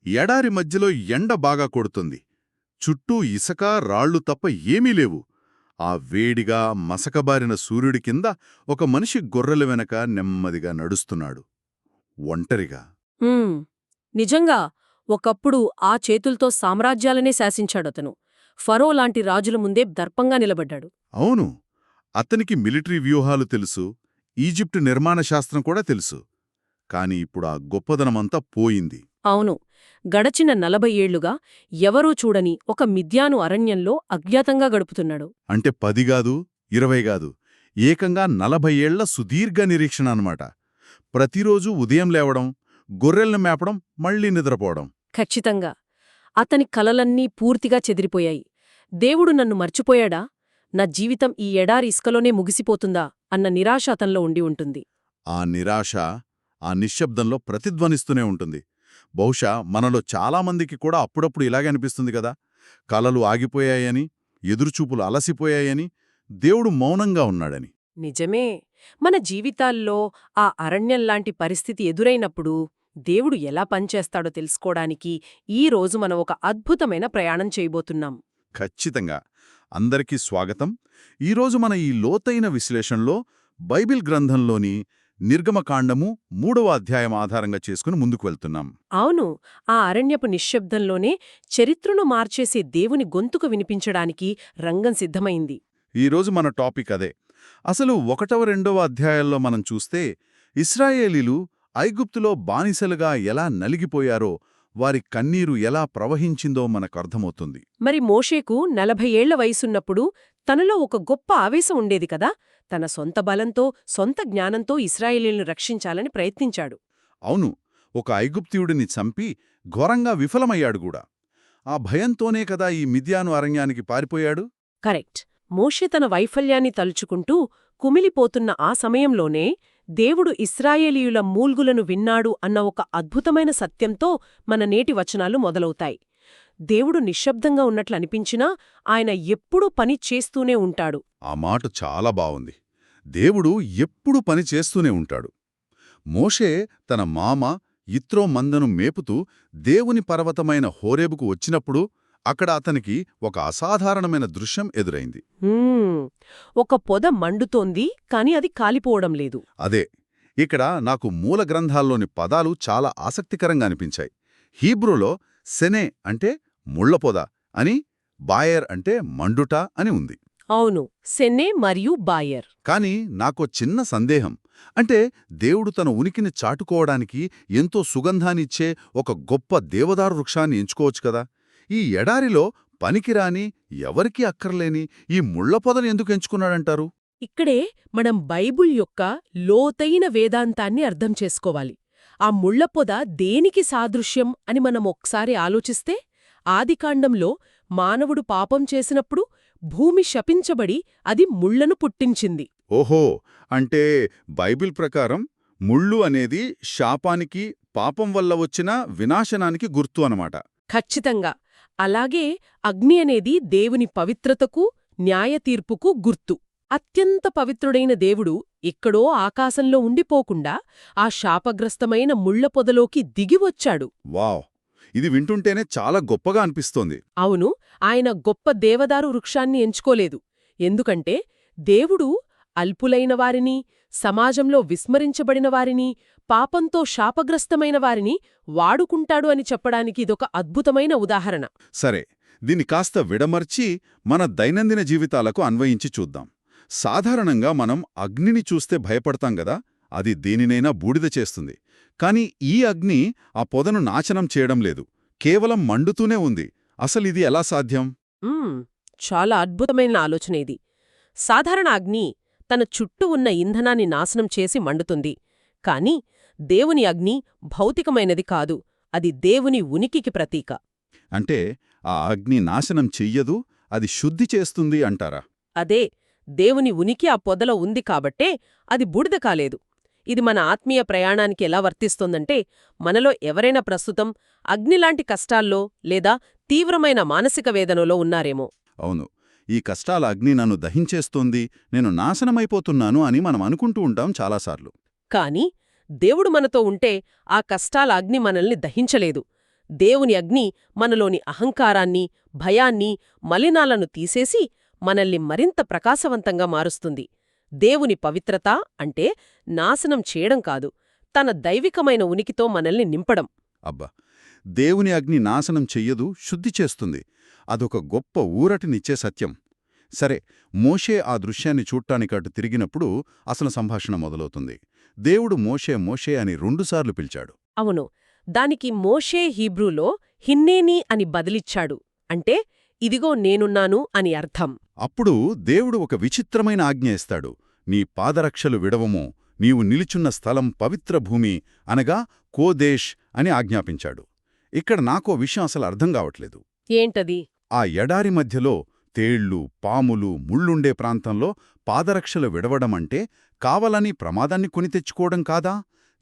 ఎడారి మధ్యలో ఎండ బాగా కొడుతుంది. చుట్టూ ఇసక రాళ్ళు తప్ప ఏమీ లేవు. ఆ వేడిగా మసకబారిన సూర్యుడి కింద ఒక మనిషి గొర్రెల వెనక నెమ్మదిగా నడుస్తున్నాడు. ఒంటరిగా. హ్మ్. నిజంగా ఒకప్పుడు ఆ చేతుల్తో సామ్రాజ్యాలనే శాసించాడతను. ఫరో లాంటి రాజుల ముందే దర్పంగా నిలబడ్డాడు. అవును, అతనికి మిలిటరీ వ్యూహాలు తెలుసు, ఈజిప్టు నిర్మాణ శాస్త్రం కూడా తెలుసు. కాని ఇప్పుడు ఆ గొప్పదనమంతా పోయింది. అవును, గడచిన 40 ఏళ్లుగా ఎవరూ చూడని ఒక మిద్యాను అరణ్యంలో అజ్ఞాతంగా గడుపుతున్నాడు. అంటే 10 గాదు, 20 గాదు, ఏకంగా 40 ఏళ్ల సుదీర్ఘ నిరీక్షణ అన్నమాట. ప్రతిరోజూ ఉదయం లేవడం, గొర్రెల్ని మేపడం, మళ్లీ నిద్రపోవడం. ఖచ్చితంగా. అతని కలలన్నీ పూర్తిగా చెదిరిపోయాయి. దేవుడు నన్ను మర్చిపోయాడా? నా జీవితం ఈ ఎడారి ఇసుకలోనే ముగిసిపోతుందా అన్న నిరాశ అతనిలో ఉండి ఉంటుంది. ఆ నిరాశ ఆ నిశ్శబ్దంలో ప్రతిధ్వనిస్తూనే ఉంటుంది. బహుశా మనలో చాలామందికి కూడా అప్పుడప్పుడు ఇలాగే అనిపిస్తుంది కదా. కలలు ఆగిపోయాయని, ఎదురుచూపులు అలసిపోయాయని, దేవుడు మౌనంగా ఉన్నాడని. నిజమే. మన జీవితాల్లో ఆ అరణ్యంలాంటి పరిస్థితి ఎదురైనప్పుడు దేవుడు ఎలా పనిచేస్తాడో తెలుసుకోవడానికి ఈ రోజు మనం ఒక అద్భుతమైన ప్రయాణం చేయబోతున్నాం. ఖచ్చితంగా. అందరికీ స్వాగతం. ఈరోజు మన ఈ లోతైన విశ్లేషణలో బైబిల్ గ్రంథంలోని నిర్గమకాండము 3వ అధ్యాయం ఆధారంగా చేసుకుని ముందుకు వెళ్తున్నాం. అవును, ఆ అరణ్యపు నిశ్శబ్దంలోనే చరిత్రను మార్చేసే దేవుని గొంతుకు వినిపించడానికి రంగం సిద్ధమైంది. ఈరోజు మన టాపిక్ అదే. అసలు 1వ 2వ అధ్యాయాల్లో మనం చూస్తే ఇశ్రాయేలీలు ఐగుప్తులో బానిసలుగా ఎలా నలిగిపోయారో, వారి కన్నీరు ఎలా ప్రవహించిందో మనకర్థమవుతుంది. మరి మోషేకు 40 ఏళ్ల వయసున్నప్పుడు తనలో ఒక గొప్ప ఆవేశం ఉండేది కదా. తన సొంత బలంతో, సొంత జ్ఞానంతో ఇశ్రాయేలీలను రక్షించాలని ప్రయత్నించాడు. అవును, ఒక ఐగుప్తీయుడిని చంపి ఘోరంగా విఫలమయ్యాడుగూడా. ఆ భయంతోనే కదా ఈ మిద్యాను అరణ్యానికి పారిపోయాడు. కరెక్ట్. మోషే తన వైఫల్యాన్ని తలుచుకుంటూ కుమిలిపోతున్న ఆ సమయంలోనే దేవుడు ఇశ్రాయేలీయుల మూల్గులను విన్నాడు అన్న ఒక అద్భుతమైన సత్యంతో మన నేటి వచనాలు మొదలవుతాయి. దేవుడు నిశ్శబ్దంగా ఉన్నట్లనిపించినా ఆయన ఎప్పుడూ పని చేస్తూనే ఉంటాడు. ఆ మాట చాలా బావుంది. దేవుడు ఎప్పుడూ పని చేస్తూనే ఉంటాడు. మోషే తన మామ యిత్రో మందను మేపుతూ దేవుని పర్వతమైన హోరేబుకు వచ్చినప్పుడు అక్కడ అతనికి ఒక అసాధారణమైన దృశ్యం ఎదురైంది. ఒక పొద మండుతోంది, కాని అది కాలిపోవడం లేదు. అదే ఇక్కడ నాకు మూల గ్రంథాల్లోని పదాలు చాలా ఆసక్తికరంగా అనిపించాయి. హీబ్రూలో సెనే అంటే ముళ్లపొద అని, బాయర్ అంటే మండుట అని ఉంది. అవును, సెన్నే మరియు బాయర్. కాని నాకో చిన్న సందేహం. అంటే దేవుడు తన ఉనికిని చాటుకోవడానికి ఎంతో సుగంధాన్నిచ్చే ఒక గొప్ప దేవదారు వృక్షాన్ని ఎంచుకోవచ్చు కదా. ఈ ఎడారిలో పనికిరాని, ఎవరికీ అక్కర్లేని ఈ ముళ్లపొదను ఎందుకు ఎంచుకున్నాడంటారు? ఇక్కడే మనం బైబుల్ యొక్క లోతైన వేదాంతాన్ని అర్థం చేసుకోవాలి. ఆ ముళ్లపొద దేనికి సాదృశ్యం అని మనం ఒకసారి ఆలోచిస్తే, ఆదికాండంలో మానవుడు పాపం చేసినప్పుడు భూమి శపించబడి అది ముళ్లను పుట్టించింది. ఓహో, అంటే బైబిల్ ప్రకారం ముళ్ళు అనేది శాపానికి, పాపం వల్ల వచ్చిన వినాశనానికి గుర్తు అనమాట. ఖచ్చితంగా. అలాగే అగ్ని అనేది దేవుని పవిత్రతకు, న్యాయతీర్పుకు గుర్తు. అత్యంత పవిత్రుడైన దేవుడు ఎక్కడో ఆకాశంలో ఉండిపోకుండా ఆ శాపగ్రస్తమైన ముళ్లపొదలోకి దిగివచ్చాడు. వావ్, ఇది వింటుంటేనే చాలా గొప్పగా అనిపిస్తోంది. అవును, ఆయన గొప్ప దేవదారు వృక్షాన్ని ఎంచుకోలేదు. ఎందుకంటే దేవుడు అల్పులైన వారిని, సమాజంలో విస్మరించబడిన వారిని, పాపంతో శాపగ్రస్తమైన వారిని వాడుకుంటాడు అని చెప్పడానికి ఇదొక అద్భుతమైన ఉదాహరణ. సరే, దీన్ని కాస్త విడమర్చి మన దైనందిన జీవితాలకు అన్వయించి చూద్దాం. సాధారణంగా మనం అగ్నిని చూస్తే భయపడతాం గదా. అది దేనినైనా బూడిద చేస్తుంది. కాని ఈ అగ్ని ఆ పొదను నాశనం చేయడం లేదు, కేవలం మండుతూనే ఉంది. అసలిది ఎలా సాధ్యం? చాలా అద్భుతమైన ఆలోచన ఇది. సాధారణ అగ్ని తన చుట్టూ ఉన్న ఇంధనాన్ని నాశనం చేసి మండుతుంది. కాని దేవుని అగ్ని భౌతికమైనది కాదు, అది దేవుని ఉనికికి ప్రతీక. అంటే ఆ అగ్ని నాశనం చెయ్యదు, అది శుద్ధి చేస్తుంది అంటారా? అదే, దేవుని ఉనికి ఆ పొదలో ఉంది కాబట్టే అది బూడిద కాలేదు. ఇది మన ఆత్మీయ ప్రయాణానికి ఎలా వర్తిస్తోందంటే, మనలో ఎవరైనా ప్రస్తుతం అగ్నిలాంటి కష్టాల్లో లేదా తీవ్రమైన మానసిక వేదనలో ఉన్నారేమో. అవును, ఈ కష్టాల అగ్ని నన్ను దహించేస్తోంది, నేను నాశనమైపోతున్నాను అని మనం అనుకుంటూ ఉంటాం చాలాసార్లు. కాని దేవుడు మనతో ఉంటే ఆ కష్టాల అగ్ని మనల్ని దహించలేదు. దేవుని అగ్ని మనలోని అహంకారాన్ని, భయాన్ని, మలినాలను తీసేసి మనల్ని మరింత ప్రకాశవంతంగా మారుస్తుంది. దేవుని పవిత్రత అంటే నాశనం చేయడం కాదు, తన దైవికమైన ఉనికితో మనల్ని నింపడం. అబ్బా, దేవుని అగ్ని నాశనం చెయ్యదు, శుద్ధి చేస్తుంది. అదొక గొప్ప ఊరటినిచ్చే సత్యం. సరే, మోషే ఆ దృశ్యాన్ని చూడ్టానికటు తిరిగినప్పుడు అసలు సంభాషణ మొదలవుతుంది. దేవుడు మోషే మోషే అని రెండుసార్లు పిలిచాడు. అవును, దానికి మోషే హీబ్రూలో హిన్నేని అని బదిలిచ్చాడు. అంటే ఇదిగో నేనున్నాను అని అర్థం. అప్పుడు దేవుడు ఒక విచిత్రమైన ఆజ్ఞ ఇస్తాడు. నీ పాదరక్షలు విడవము, నీవు నిలుచున్న స్థలం పవిత్ర భూమి అనగా కోదేశ్ అని ఆజ్ఞాపించాడు. ఇక్కడ నాకో విషయం అసలు అర్థం కావట్లేదు. ఏంటది? ఆ ఎడారి మధ్యలో తేళ్లు, పాములు, ముళ్ళుండే ప్రాంతంలో పాదరక్షలు విడవడమంటే కావలని ప్రమాదాన్ని కొని తెచ్చుకోవడం కాదా?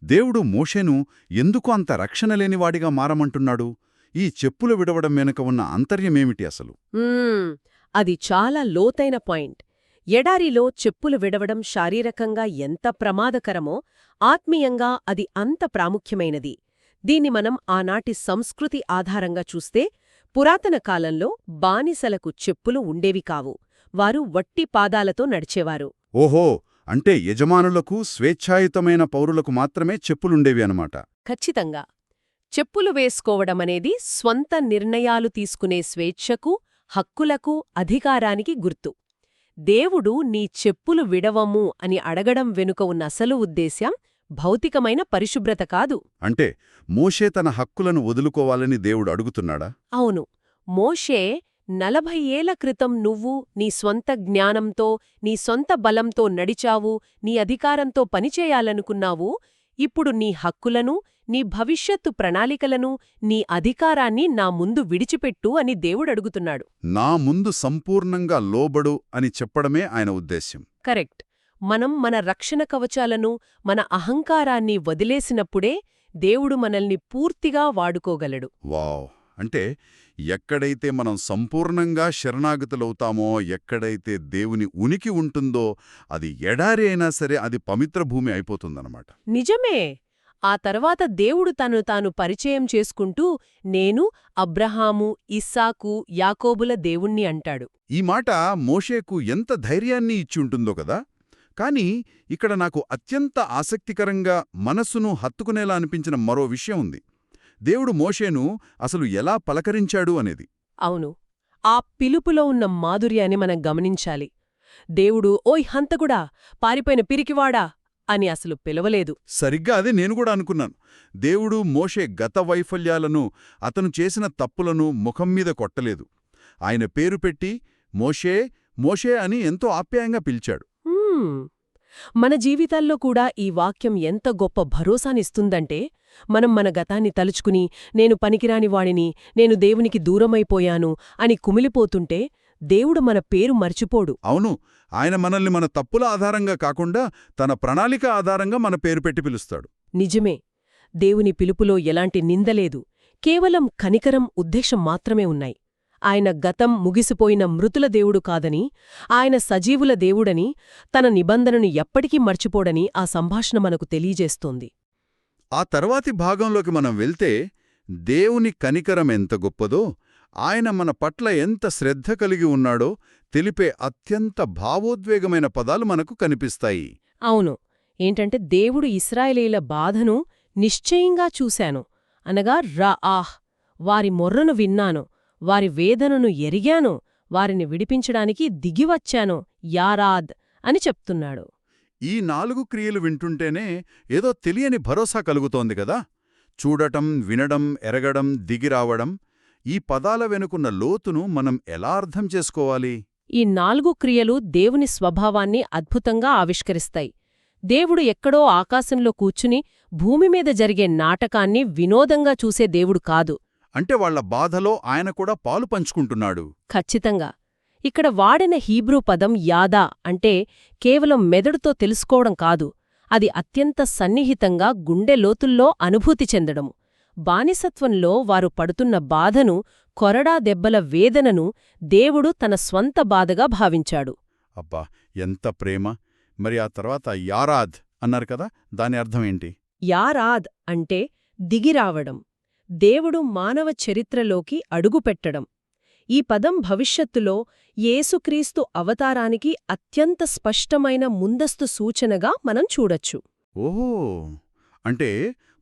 దేవుడు మోషేను ఎందుకు అంత రక్షణలేనివాడిగా మారమంటున్నాడు? ఈ చెప్పులు విడవడం వెనుక ఉన్న అంతర్యమేమిటి అసలు? అది చాలా లోతైన పాయింట్. ఎడారిలో చెప్పులు విడవడం శారీరకంగా ఎంత ప్రమాదకరమో ఆత్మీయంగా అది అంత ప్రాముఖ్యమైనది. దీన్ని మనం ఆనాటి సంస్కృతి ఆధారంగా చూస్తే పురాతన కాలంలో బానిసలకు చెప్పులు ఉండేవి కావు. వారు వట్టి పాదాలతో నడిచేవారు. ఓహో, అంటే యజమానులకు, స్వేచ్ఛాయుతమైన పౌరులకు మాత్రమే చెప్పులుండేవి అనమాట. ఖచ్చితంగా. చెప్పులు వేసుకోవడమనేది స్వంత నిర్ణయాలు తీసుకునే స్వేచ్ఛకు, హక్కులకు, అధికారానికి గుర్తు. దేవుడు నీ చెప్పులు విడవము అని అడగడం వెనుక ఉన్న అసలు ఉద్దేశ్యం భౌతికమైన పరిశుభ్రత కాదు. అంటే మోషే తన హక్కులను వదులుకోవాలని దేవుడు అడుగుతున్నాడా? అవును. మోషే 40 ఏళ్ల క్రితం నువ్వు నీ స్వంత జ్ఞానంతో, నీ సొంత బలంతో నడిచావు, నీ అధికారంతో పనిచేయాలనుకున్నావు. ఇప్పుడు నీ హక్కులను, నీ భవిష్యత్తు ప్రణాళికలను, నీ అధికారాన్ని నా ముందు విడిచిపెట్టు అని దేవుడడుగుతున్నాడు. నా ముందు సంపూర్ణంగా లోబడు అని చెప్పడమే ఆయన ఉద్దేశ్యం. కరెక్ట్. మనం మన రక్షణ కవచాలను, మన అహంకారాన్ని వదిలేసినప్పుడే దేవుడు మనల్ని పూర్తిగా వాడుకోగలడు. వావ్! అంటే ఎక్కడైతే మనం సంపూర్ణంగా శరణాగతులవుతామో, ఎక్కడైతే దేవుని ఉనికి ఉంటుందో, అది ఎడారి అయినా సరే అది పవిత్ర భూమి అయిపోతుందన్నమాట. నిజమే. ఆ తర్వాత దేవుడు తను తాను పరిచయం చేసుకుంటూ నేను అబ్రహాము, ఇస్సాకు, యాకోబుల దేవుణ్ణి అంటాడు. ఈ మాట మోషేకు ఎంత ధైర్యాన్ని ఇచ్చుంటుందో కదా. కాని ఇక్కడ నాకు అత్యంత ఆసక్తికరంగా మనస్సును హత్తుకునేలా అనిపించిన మరో విషయం ఉంది. దేవుడు మోషేను అసలు ఎలా పలకరించాడు అనేది. అవును, ఆ పిలుపులో ఉన్న మాధుర్యాన్ని మనం గమనించాలి. దేవుడు ఓయ్ హంతకుడా, పారిపోయిన పిరికివాడా అని అసలు పిలవలేదు. సరిగ్గా అదే నేను కూడా అనుకున్నాను. దేవుడు మోషే గత వైఫల్యాలను, అతను చేసిన తప్పులను ముఖం మీద కొట్టలేదు. ఆయన పేరు పెట్టి మోషే మోషే అని ఎంతో ఆప్యాయంగా పిలిచాడు. మన జీవితాల్లో కూడా ఈ వాక్యం ఎంత గొప్ప భరోసానిస్తుందంటే, మనం మన గతాన్ని తలుచుకుని నేను పనికిరాని వాడిని, నేను దేవునికి దూరమైపోయాను అని కుమిలిపోతుంటే దేవుడు మన పేరు మర్చిపోడు. అవును, ఆయన మనల్ని మన తప్పుల ఆధారంగా కాకుండా తన ప్రణాళిక ఆధారంగా మన పేరు పెట్టి పిలుస్తాడు. నిజమే. దేవుని పిలుపులో ఎలాంటి నిందలేదు, కేవలం కనికరం, ఉద్దేశం మాత్రమే ఉన్నాయి. ఆయన గతం ముగిసిపోయిన మృతుల దేవుడు కాదని, ఆయన సజీవుల దేవుడని, తన నిబంధనను ఎప్పటికీ మర్చిపోడని ఆ సంభాషణ మనకు తెలియజేస్తోంది. ఆ తర్వాతి భాగంలోకి మనం వెళ్తే దేవుని కనికరం ఎంత గొప్పదో, ఆయన మన పట్ల ఎంత శ్రద్ధ కలిగి ఉన్నాడో తెలిపే అత్యంత భావోద్వేగమైన పదాలు మనకు కనిపిస్తాయి. అవును. ఏంటంటే దేవుడు ఇశ్రాయేలీయుల బాధను నిశ్చయంగా చూశాను, అనగా రఆహ్, వారి మొర్రను విన్నాను, వారి వేదనను ఎరిగాను, వారిని విడిపించడానికి దిగివచ్చాను, యారాద్ అని చెప్తున్నాడు. ఈ 4 క్రియలు వింటుంటేనే ఏదో తెలియని భరోసా కలుగుతోంది కదా. చూడటం, వినడం, ఎరగడం, దిగిరావడం, ఈ పదాల వెనుకున్న లోతును మనం ఎలా అర్థం చేసుకోవాలి? ఈ 4 క్రియలు దేవుని స్వభావాన్ని అద్భుతంగా ఆవిష్కరిస్తాయి. దేవుడు ఎక్కడో ఆకాశంలో కూర్చుని భూమిమీద జరిగే నాటకాన్ని వినోదంగా చూసే దేవుడు కాదు. అంటే వాళ్ల బాధలో ఆయన కూడా పాలు పంచుకుంటున్నాడు. ఖచ్చితంగా. ఇక్కడ వాడిన హీబ్రూ పదం యాదా అంటే కేవలం మెదడుతో తెలుసుకోవడం కాదు, అది అత్యంత సన్నిహితంగా గుండె లోతుల్లో అనుభూతి చెందడము. బానిసత్వంలో వారు పడుతున్న బాధను, కొరడా దెబ్బల వేదనను దేవుడు తన స్వంత బాధగా భావించాడు. అబ్బా, ఎంత ప్రేమ! మరి ఆ తర్వాత యారాద్ అన్నారు కదా, దాని అర్థమేంటి? యారాద్ అంటే దిగిరావడం. దేవుడు మానవ చరిత్రలోకి అడుగుపెట్టడం. ఈ పదం భవిష్యత్తులో యేసుక్రీస్తు అవతారానికి అత్యంత స్పష్టమైన ముందస్తు సూచనగా మనం చూడొచ్చు. ఓహో! అంటే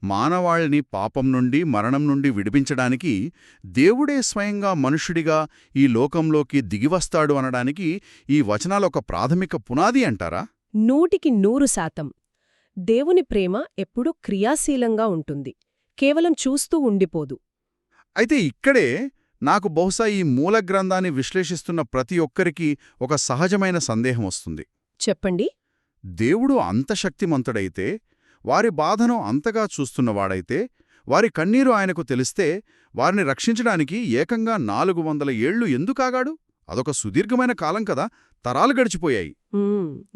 మానవాళిని పాపం నుండి మరణం నుండి విడిపించడానికి దేవుడే స్వయంగా మనుష్యుడిగా ఈ లోకంలోకి దిగివస్తాడు అనడానికి ఈ వచనాలొక ప్రాథమిక పునాది అంటారా? 100% దేవుని ప్రేమ ఎప్పుడూ క్రియాశీలంగా ఉంటుంది, కేవలం చూస్తూ ఉండిపోదు. అయితే ఇక్కడే నాకు బహుశా ఈ మూల గ్రంథాన్ని విశ్లేషిస్తున్న ప్రతి ఒక్కరికి ఒక సహజమైన సందేహం వస్తుంది. చెప్పండి. దేవుడు అంత శక్తిమంతుడైతే, వారి బాధను అంతగా చూస్తున్నవాడైతే, వారి కన్నీరు ఆయనకు తెలిస్తే వారిని రక్షించడానికి ఏకంగా 400 ఏళ్లు ఎందుకాగాడు? అదొక సుదీర్ఘమైన కాలం కదా, తరాలు గడిచిపోయాయి.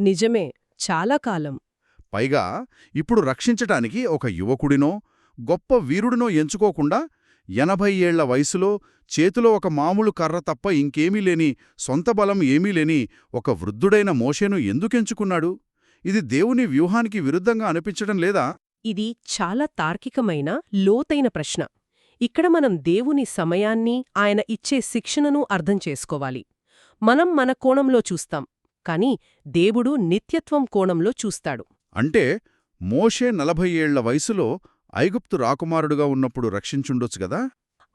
నిజమే, చాలా కాలం. పైగా ఇప్పుడు రక్షించటానికి ఒక యువకుడినో గొప్ప వీరుడినో ఎంచుకోకుండా 80 ఏళ్ల వయసులో చేతిలో ఒక మామూలు కర్ర తప్ప ఇంకేమీ లేని, సొంత బలం ఏమీ లేని ఒక వృద్ధుడైన మోషేను ఎందుకెంచుకున్నాడు? ఇది దేవుని వ్యూహానికి విరుద్ధంగా అనిపించడం లేదా? ఇది చాలా తార్కికమైన, లోతైన ప్రశ్న. ఇక్కడ మనం దేవుని సమయాన్ని, ఆయన ఇచ్చే శిక్షణను అర్థం చేసుకోవాలి. మనం మన కోణంలో చూస్తాం, కాని దేవుడు నిత్యత్వం కోణంలో చూస్తాడు. అంటే మోషే 40 ఏళ్ల వయసులో ఐగుప్తు రాకుమారుడుగా ఉన్నప్పుడు రక్షించుండొచ్చు గదా?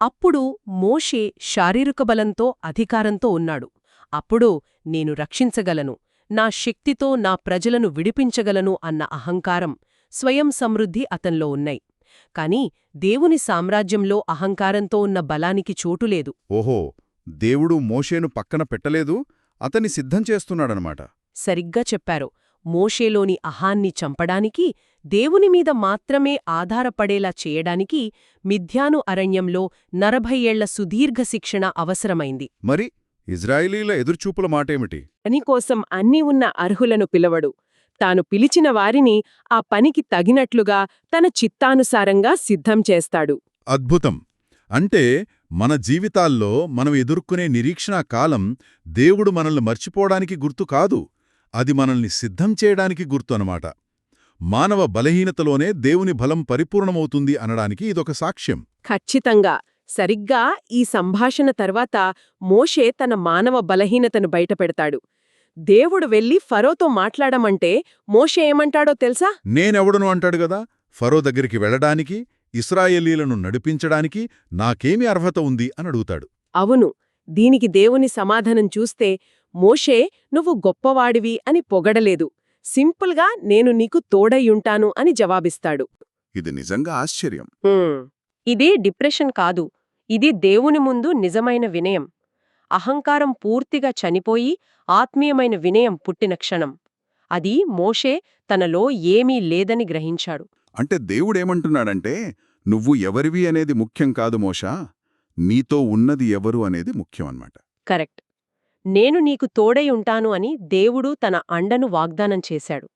అప్పుడు మోషే శారీరక బలంతో, అధికారంతో ఉన్నాడు. అప్పుడు నేను రక్షించగలను, నా శక్తితో నా ప్రజలను విడిపించగలను అన్న అహంకారం, స్వయం సమృద్ధి అతన్లో ఉన్నాయి. కాని దేవుని సామ్రాజ్యంలో అహంకారంతో ఉన్న బలానికి చోటులేదు. ఓహో! దేవుడు మోషేను పక్కన పెట్టలేదు, అతన్ని సిద్ధం చేస్తున్నాడనమాట. సరిగ్గా చెప్పారు. మోషేలోని అహాన్ని చంపడానికి, దేవుని మీద మాత్రమే ఆధారపడేలా చేయడానికి మిథ్యాను అరణ్యంలో 40 ఏళ్ల సుదీర్ఘ శిక్షణ అవసరమైంది. మరి ఇజ్రాయిలీల ఎదురుచూపుల మాటేమిటి? పనికోసం అన్నీ ఉన్న అర్హులను పిలవడు. తాను పిలిచిన వారిని ఆ పనికి తగినట్లుగా తన చిత్తానుసారంగా సిద్ధం చేస్తాడు. అద్భుతం! అంటే మన జీవితాల్లో మనం ఎదుర్కొనే నిరీక్షణా కాలం దేవుడు మనల్ని మర్చిపోవడానికి గుర్తు కాదు, అది మనల్ని సిద్ధం చేయడానికి గుర్తు అనమాట. మానవ బలహీనతలోనే దేవుని బలం పరిపూర్ణమవుతుంది అనడానికి ఇదొక సాక్ష్యం. ఖచ్చితంగా. సరిగ్గా ఈ సంభాషణ తర్వాత మోషే తన మానవ బలహీనతను బయటపెడతాడు. దేవుడు వెళ్లి ఫరోతో మాట్లాడమంటే మోషే ఏమంటాడో తెలుసా? నేనెవడును అంటాడు గదా. ఫరో దగ్గరికి వెళ్లడానికి, ఇశ్రాయేలీలను నడిపించడానికి నాకేమి అర్హత ఉంది అని అడుగుతాడు. అవును. దీనికి దేవుని సమాధానం చూస్తే మోషే నువ్వు గొప్పవాడివి అని పొగడలేదు, సింపుల్గా నేను నీకు తోడయ్యుంటాను అని జవాబిస్తాడు. ఇది నిజంగా ఆశ్చర్యం. ఇది డిప్రెషన్ కాదు, ఇది దేవుని ముందు నిజమైన వినయం. అహంకారం పూర్తిగా చనిపోయి ఆత్మీయమైన వినయం పుట్టిన క్షణం. అది మోషే తనలో ఏమీ లేదని గ్రహించాడు. అంటే దేవుడేమంటున్నాడంటే, నువ్వు ఎవరివి అనేది ముఖ్యం కాదు మోషా, నీతో ఉన్నది ఎవరు అనేది ముఖ్యమన్నమాట. కరెక్ట్. నేను నీకు తోడై ఉంటాను అని దేవుడు తన అండను వాగ్దానం చేశాడు.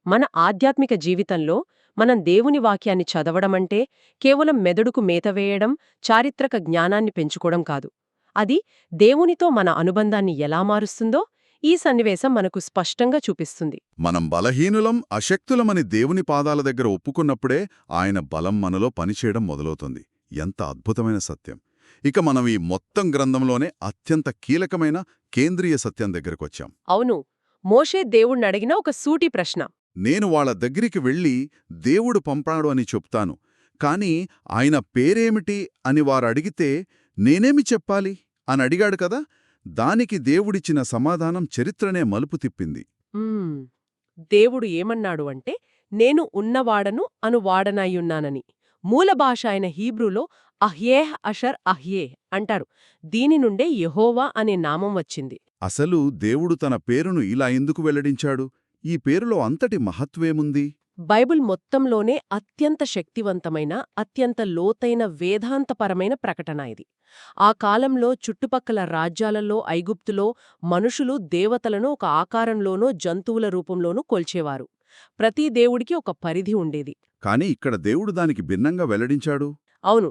మన ఆధ్యాత్మిక జీవితంలో మనం దేవుని వాక్యాన్ని చదవడమంటే కేవలం మెదడుకు మేతవేయడం, చారిత్రక జ్ఞానాన్ని పెంచుకోవడం కాదు. అది దేవునితో మన అనుబంధాన్ని ఎలా మారుస్తుందో ఈ సన్నివేశం మనకు స్పష్టంగా చూపిస్తుంది. మనం బలహీనులం, అశక్తులమని దేవుని పాదాల దగ్గర ఒప్పుకున్నప్పుడే ఆయన బలం మనలో పనిచేయడం మొదలవుతుంది. ఎంత అద్భుతమైన సత్యం! ఇక మనం ఈ మొత్తం గ్రంథంలోనే అత్యంత కీలకమైన కేంద్రీయ సత్యం దగ్గరకొచ్చాం. అవును. మోషే దేవుణ్ణడిగిన ఒక సూటి ప్రశ్న. నేను వాళ్ళ దగ్గరికి వెళ్ళి దేవుడు పంపాడు అని చెప్తాను, కాని ఆయన పేరేమిటి అని వారడిగితే నేనేమి చెప్పాలి అని అడిగాడు కదా. దానికి దేవుడిచ్చిన సమాధానం చరిత్రనే మలుపు తిప్పింది. దేవుడు ఏమన్నాడు అంటే, నేను ఉన్నవాడను అనువాడనయ్యున్నానని. మూల భాష అయిన హీబ్రూలో అహ్యేహ్ అషర్ అహ్యేహ్ అంటారు. దీని నుండే యెహోవా అనే నామం వచ్చింది. అసలు దేవుడు తన పేరును ఇలా ఎందుకు వెల్లడించాడు? ఈ పేరులో అంతటి మహత్వేముంది? బైబిల్ మొత్తంలోనే అత్యంత శక్తివంతమైన, అత్యంత లోతైన వేదాంతపరమైన ప్రకటన ఇది. ఆ కాలంలో చుట్టుపక్కల రాజ్యాలలో, ఐగుప్తులో మనుషులు దేవతలను ఒక ఆకారంలోనో జంతువుల రూపంలోనూ కొల్చేవారు. ప్రతి దేవుడికి ఒక పరిధి ఉండేది. కాని ఇక్కడ దేవుడు దానికి భిన్నంగా వెల్లడించాడు. అవును.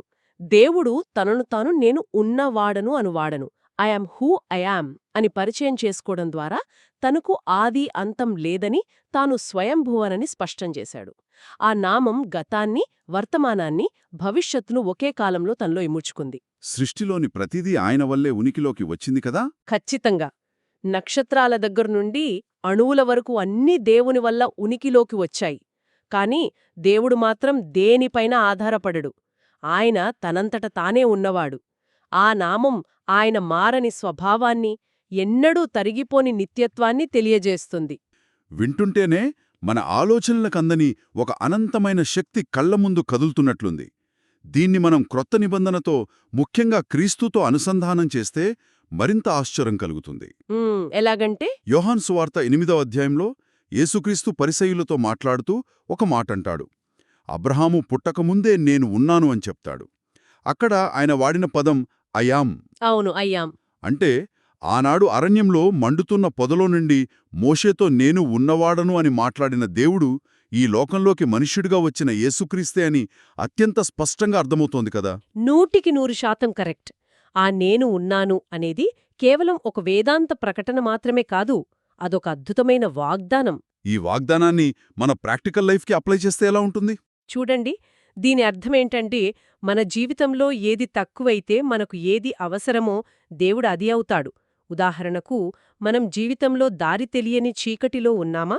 దేవుడు తనను తాను నేను ఉన్నవాడను అనువాడను ఐయామ్ హూ ఐయామ్ అని పరిచయం చేసుకోవడం ద్వారా తనకు ఆది అంతం లేదని తాను స్వయంభువనని స్పష్టం చేశాడు. ఆ నామం గతాన్ని, వర్తమానాన్ని, భవిష్యత్తును ఒకే కాలంలో తనలో ఇముడ్చుకుంది. సృష్టిలోని ప్రతిదీ ఆయన వల్లే ఉనికిలోకి వచ్చింది కదా? ఖచ్చితంగా. నక్షత్రాల దగ్గర్నుండి అణువుల వరకు అన్నీ దేవుని వల్ల ఉనికిలోకి వచ్చాయి. కాని దేవుడు మాత్రం దేనిపైన ఆధారపడడు. ఆయన తనంతట తానే ఉన్నవాడు. ఆ నామం ఆయన మారని స్వభావాన్ని, ఎన్నడూ తరిగిపోని నిత్యత్వాన్ని తెలియజేస్తుంది. వింటుంటేనే మన ఆలోచనలకందని ఒక అనంతమైన శక్తి కళ్ల ముందు కదులుతున్నట్లుంది. దీన్ని మనం క్రొత్త నిబంధనతో, ముఖ్యంగా క్రీస్తుతో అనుసంధానం చేస్తే మరింత ఆశ్చర్యం కలుగుతుంది. ఎలాగంటే యోహాను సువార్త 8వ అధ్యాయంలో యేసుక్రీస్తు పరిసయ్యులతో మాట్లాడుతూ ఒక మాటంటాడు. అబ్రహాము పుట్టకముందే నేను ఉన్నాను అని చెప్తాడు. అక్కడ ఆయన వాడిన పదం అయాం. అవును, అయ్యాం. అంటే ఆనాడు అరణ్యంలో మండుతున్న పొదలో నుండి మోషేతో నేను ఉన్నవాడను అని మాట్లాడిన దేవుడు ఈ లోకంలోకి మనుష్యుడిగా వచ్చిన యేసుక్రీస్తే అని అత్యంత స్పష్టంగా అర్థమవుతోంది కదా. 100% కరెక్ట్. ఆ నేను ఉన్నాను అనేది కేవలం ఒక వేదాంత ప్రకటన మాత్రమే కాదు, అదొక అద్భుతమైన వాగ్దానం. ఈ వాగ్దానాన్ని మన ప్రాక్టికల్ లైఫ్కి అప్లై చేస్తే ఎలా ఉంటుంది? చూడండి, దీని అర్థమేంటంటే మన జీవితంలో ఏది తక్కువైతే మనకు ఏది అవసరమో దేవుడు అది అవుతాడు. ఉదాహరణకు, మనం జీవితంలో దారి తెలియని చీకటిలో ఉన్నామా?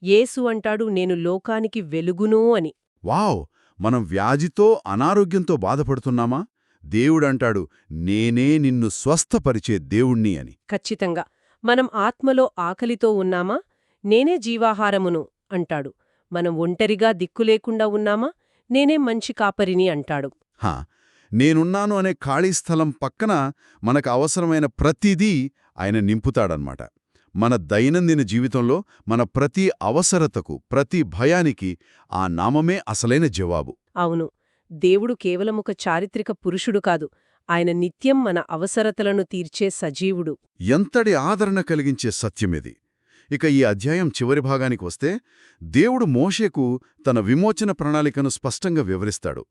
యేసు అంటాడు, నేను లోకానికి వెలుగును అని. వావ్! మనం వ్యాధితో, అనారోగ్యంతో బాధపడుతున్నామా? దేవుడంటాడు, నేనే నిన్ను స్వస్థపరిచే దేవుణ్ణి అని. ఖచ్చితంగా. మనం ఆత్మలో ఆకలితో ఉన్నామా? నేనే జీవాహారమును అంటాడు. మనం ఒంటరిగా దిక్కులేకుండా ఉన్నామా? నేనే మంచి కాపరిని అంటాడు. హా, నేనున్నాను అనే ఖాళీ స్థలం పక్కన మనకు అవసరమైన ప్రతిదీ ఆయన నింపుతాడనమాట. మన దైనందిన జీవితంలో మన ప్రతి అవసరతకు, ప్రతి భయానికి ఆ నామమే అసలైన జవాబు. అవును, దేవుడు కేవలమొక చారిత్రక పురుషుడు కాదు, ఆయన నిత్యం మన అవసరతలను తీర్చే సజీవుడు. ఎంతటి ఆదరణ కలిగించే సత్యమిది. ఇక ఈ అధ్యాయం చివరి భాగానికి వస్తే, దేవుడు మోషేకు తన విమోచన ప్రణాళికను స్పష్టంగా వివరిస్తాడు.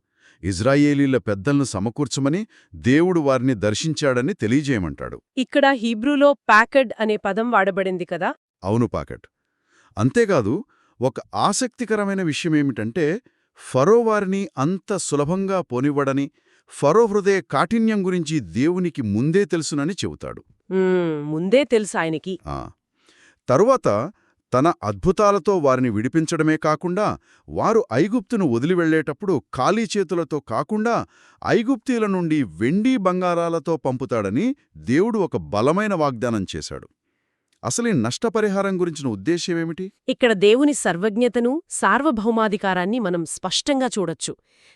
ఇజ్రాయేలీల పెద్దలను సమకూర్చమని దేవుడు వారిని దర్శించాడని తెలియజేయమంటాడు. ఇక్కడ హీబ్రూలో ప్యాకెడ్ అనే పదం వాడబడింది కదా. అవును, పాకెట్. అంతేకాదు, ఒక ఆసక్తికరమైన విషయమేమిటంటే, ఫరో వారిని అంత సులభంగా పోనివ్వడని, ఫరో హృదయ కాఠిన్యం గురించి దేవునికి ముందే తెలుసునని చెబుతాడు. ముందే తెలుసు ఆయనకి. తరువాత తన అద్భుతాలతో వారిని విడిపించడమే కాకుండా, వారు ఐగుప్తును వదిలి వెళ్లేటప్పుడు ఖాళీ చేతులతో కాకుండా ఐగుప్తీల నుండి వెండి బంగారాలతో పంపుతాడని దేవుడు ఒక బలమైన వాగ్దానం చేశాడు. అసలు ఈ నష్టపరిహారం గురించిన ఉద్దేశ్యమేమిటి? ఇక్కడ దేవుని సర్వజ్ఞతను, సార్వభౌమాధికారాన్ని మనం స్పష్టంగా చూడొచ్చు.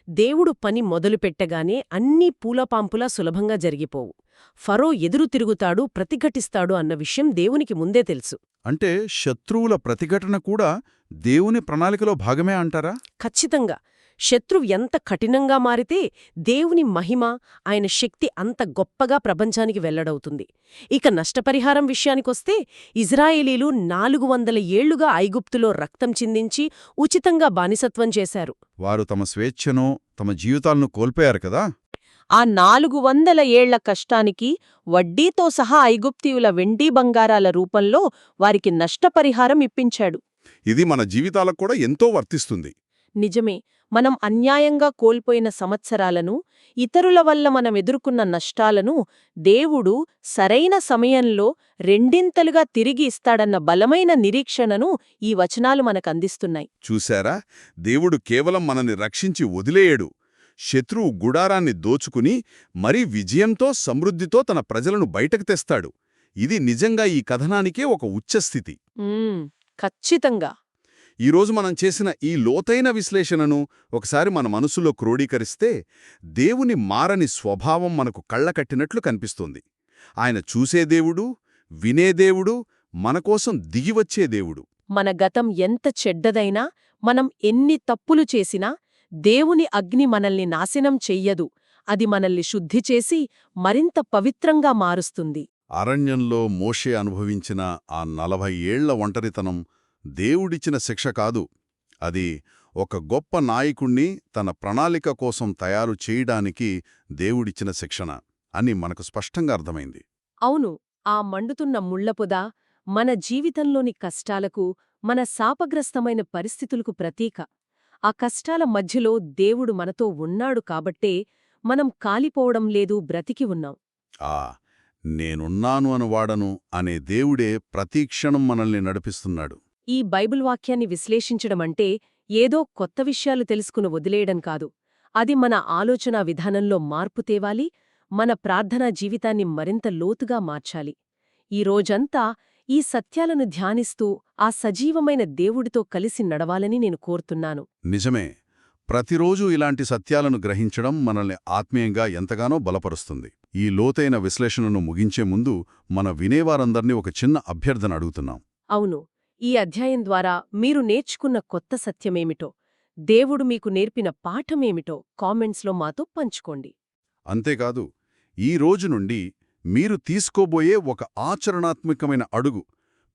దేవుడు పని మొదలుపెట్టగానే అన్నీ పూలపాంపులా సులభంగా జరిగిపోవు. ఫరో ఎదురు తిరుగుతాడు, ప్రతిఘటిస్తాడు అన్న విషయం దేవునికి ముందే తెలుసు. అంటే శత్రువుల ప్రతిఘటన కూడా దేవుని ప్రణాళికలో భాగమే అంటారా? ఖచ్చితంగా. శత్రువు ఎంత కఠినంగా మారితే దేవుని మహిమ, ఆయన శక్తి అంత గొప్పగా ప్రపంచానికి వెల్లడవుతుంది. ఇక నష్టపరిహారం విషయానికొస్తే, ఇజ్రాయేలీలు 400 ఏళ్లుగా ఐగుప్తులో రక్తం చిందించి ఉచితంగా బానిసత్వం చేశారు. వారు తమ స్వేచ్ఛను, తమ జీవితాలను కోల్పోయారు కదా. ఆ 400 ఏళ్ల కష్టానికి వడ్డీతో సహా ఐగుప్తీయుల వెండి బంగారాల రూపంలో వారికి నష్టపరిహారం ఇప్పించాడు. ఇది మన జీవితాలకు కూడా ఎంతో వర్తిస్తుంది. నిజమే. మనం అన్యాయంగా కోల్పోయిన సంవత్సరాలను, ఇతరుల వల్ల మనం ఎదుర్కొన్న నష్టాలను దేవుడు సరైన సమయంలో రెండింతలుగా తిరిగి ఇస్తాడన్న బలమైన నిరీక్షణను ఈ వచనాలు మనకందిస్తున్నాయి. చూశారా, దేవుడు కేవలం మనని రక్షించి వదిలేయడు. శత్రువు గుడారాన్ని దోచుకుని మరీ విజయంతో, సమృద్ధితో తన ప్రజలను బయటకు తెస్తాడు. ఇది నిజంగా ఈ కథనానికే ఒక ఉచ్చస్థితి. ఖచ్చితంగా. ఈరోజు మనం చేసిన ఈ లోతైన విశ్లేషణను ఒకసారి మన మనసులో క్రోడీకరిస్తే, దేవుని మారని స్వభావం మనకు కళ్ళకట్టినట్లు కనిపిస్తుంది. ఆయన చూసే దేవుడు, వినే దేవుడు, మనకోసం దిగివచ్చే దేవుడు. మన గతం ఎంత చెడ్డదైనా, మనం ఎన్ని తప్పులు చేసినా దేవుని అగ్ని మనల్ని నాశనం చెయ్యదు. అది మనల్ని శుద్ధి చేసి మరింత పవిత్రంగా మారుస్తుంది. అరణ్యంలో మోషే అనుభవించిన ఆ 40 ఏళ్ల ఒంటరితనం దేవుడిచ్చిన శిక్ష కాదు. అది ఒక గొప్ప నాయకుణ్ణి తన ప్రణాళిక కోసం తయారు చేయడానికి దేవుడిచ్చిన శిక్షణ అని మనకు స్పష్టంగా అర్థమైంది. అవును, ఆ మండుతున్న ముళ్లపొద మన జీవితంలోని కష్టాలకు, మన శాపగ్రస్తమైన పరిస్థితులకు ప్రతీక. ఆ కష్టాల మధ్యలో దేవుడు మనతో ఉన్నాడు కాబట్టే మనం కాలిపోవడం లేదు, బ్రతికి ఉన్నాం. ఆ నేనున్నాను అనువాడను అనే దేవుడే ప్రతీక్షణం మనల్ని నడిపిస్తున్నాడు. ఈ బైబిల్ వాక్యాన్ని విశ్లేషించడమంటే ఏదో కొత్త విషయాలు తెలుసుకుని వదిలేయడం కాదు. అది మన ఆలోచనా విధానంలో మార్పు తేవాలి, మన ప్రార్థనా జీవితాన్ని మరింత లోతుగా మార్చాలి. ఈ రోజంతా ఈ సత్యాలను ధ్యానిస్తూ ఆ సజీవమైన దేవుడితో కలిసి నడవాలని నేను కోరుతున్నాను. నిజమే. ప్రతిరోజూ ఇలాంటి సత్యాలను గ్రహించడం మనల్ని ఆత్మీయంగా ఎంతగానో బలపరుస్తుంది. ఈ లోతైన విశ్లేషణను ముగించే ముందు మన వినేవారందర్నీ ఒక చిన్న అభ్యర్థన అడుగుతున్నాం. అవును, ఈ అధ్యాయం ద్వారా మీరు నేర్చుకున్న కొత్త సత్యమేమిటో, దేవుడు మీకు నేర్పిన పాఠమేమిటో కామెంట్స్లో మాతో పంచుకోండి. అంతేకాదు, ఈ రోజు నుండి మీరు తీసుకోబోయే ఒక ఆచరణాత్మకమైన అడుగు,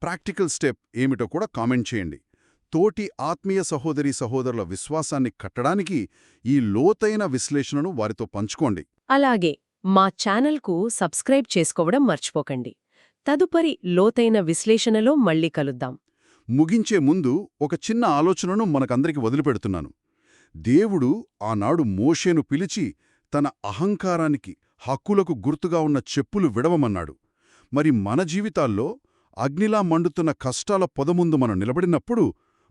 ప్రాక్టికల్ స్టెప్ ఏమిటో కూడా కామెంట్ చేయండి. తోటి ఆత్మీయ సహోదరీ సహోదరుల విశ్వాసాన్ని కట్టడానికి ఈ లోతైన విశ్లేషణను వారితో పంచుకోండి. అలాగే మా ఛానల్కు సబ్స్క్రైబ్ చేసుకోవడం మర్చిపోకండి. తదుపరి లోతైన విశ్లేషణలో మళ్ళీ కలుద్దాం. ముగించే ముందు ఒక చిన్న ఆలోచనను మనకందరికి వదిలిపెడుతున్నాను. దేవుడు ఆనాడు మోషేను పిలిచి తన అహంకారానికి, హక్కులకు గుర్తుగా ఉన్న చెప్పులు విడవమన్నాడు. మరి మన జీవితాల్లో అగ్నిలా మండుతున్న కష్టాల పొదముందు మనం నిలబడినప్పుడు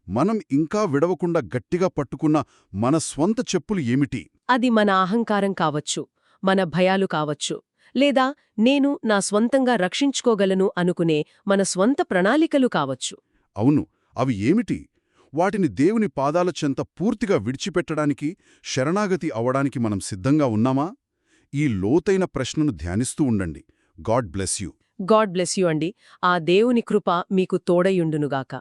మనం ఇంకా విడవకుండా గట్టిగా పట్టుకున్న మన స్వంత చెప్పులు ఏమిటి? అది మన అహంకారం కావచ్చు, మన భయాలు కావచ్చు, లేదా నేను నా స్వంతంగా రక్షించుకోగలను అనుకునే మన స్వంత ప్రణాళికలు కావచ్చు. అవును, అవి ఏమిటి? వాటిని దేవుని పాదాల చెంత పూర్తిగా విడిచిపెట్టడానికి, శరణాగతి అవడానికి మనం సిద్ధంగా ఉన్నామా? ఈ లోతైన ప్రశ్నను ధ్యానిస్తూ ఉండండి. God bless you. God bless you అండి. ఆ దేవుని కృప మీకు తోడయుండునుగాక.